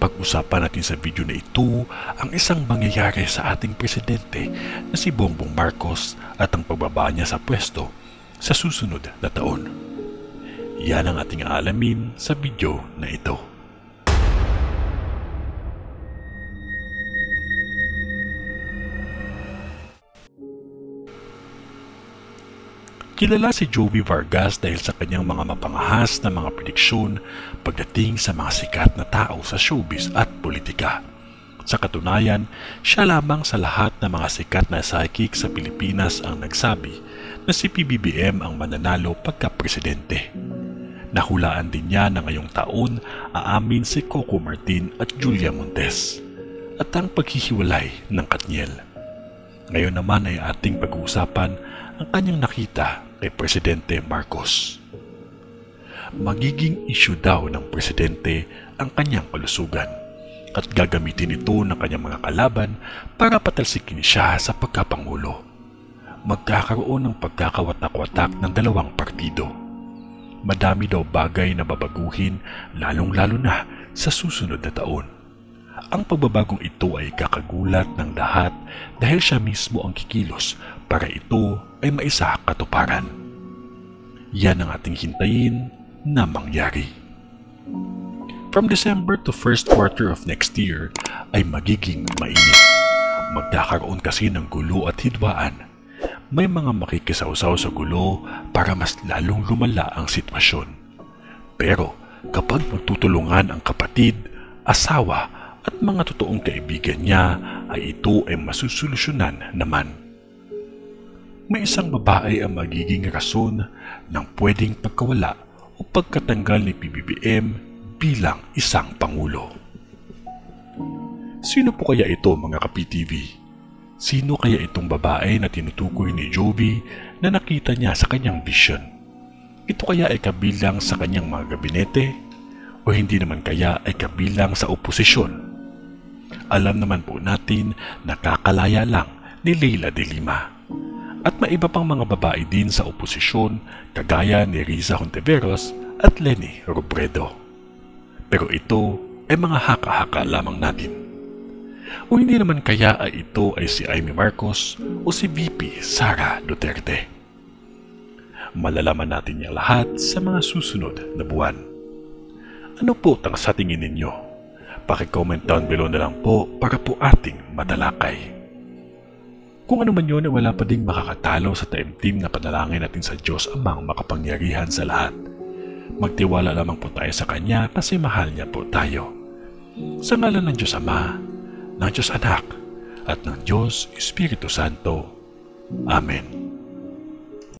Pag-usapan natin sa video na ito ang isang mangyayari sa ating presidente na si Bongbong Marcos at ang pagbaba niya sa pwesto sa susunod na taon. Yan ang ating aalamin sa video na ito. Kilala si Joey Vargas dahil sa kanyang mga mapangahas na mga prediksyon pagdating sa mga sikat na tao sa showbiz at politika. Sa katunayan, siya lamang sa lahat ng mga sikat na psychic sa Pilipinas ang nagsabi na si PBBM ang mananalo pagka-presidente. Nahulaan din niya na ngayong taon aamin si Coco Martin at Julia Montes at ang paghihiwalay ng Katniel. Ngayon naman ay ating pag-uusapan ang kanyang nakita kay Presidente Marcos. Magiging issue daw ng presidente ang kanyang kalusugan at gagamitin ito ng kanyang mga kalaban para patalsikin siya sa pagkapangulo. Magkakaroon ng pagkakawatak-watak ng dalawang partido. Madami daw bagay na babaguhin lalong-lalo na sa susunod na taon. Ang pagbabagong ito ay kakagulat ng lahat dahil siya mismo ang kikilos para ito ay maisa katuparan. Yan ang ating hintayin na mangyari. From December to first quarter of next year ay magiging mainit. Magkakaroon kasi ng gulo at hidwaan. May mga makikisawsaw sa gulo para mas lalong lumala ang sitwasyon. Pero kapag magtutulungan ang kapatid, asawa at mga totoong kaibigan niya ay ito ay masusolusyonan naman. May isang babae ang magiging rason ng pwedeng pagkawala o pagkatanggal ni PBBM bilang isang pangulo. Sino po kaya ito mga ka-PTV? Sino kaya itong babae na tinutukoy ni Joey na nakita niya sa kanyang vision? Ito kaya ay kabilang sa kanyang mga gabinete o hindi naman kaya ay kabilang sa oposisyon? Alam naman po natin na kakalaya lang ni Leila de Lima. At may iba pang mga babae din sa oposisyon kagaya ni Riza Hontiveros at Leni Robredo. Pero ito ay mga haka-haka lamang natin. O hindi naman kaya ay ito ay si Amy Marcos o si VP Sara Duterte. Malalaman natin yung lahat sa mga susunod na buwan. Ano po ang sa tingin ninyo? Paki-comment down below na lang po para po ating matalakay. Kung ano man yun ay wala pa ding makakatalo sa taimtim na panalangin natin sa Diyos Amang makapangyarihan sa lahat. Magtiwala lamang po tayo sa Kanya kasi mahal niya po tayo. Sa ngalan ng Diyos Ama, ng Diyos Anak, at ng Diyos Espiritu Santo. Amen.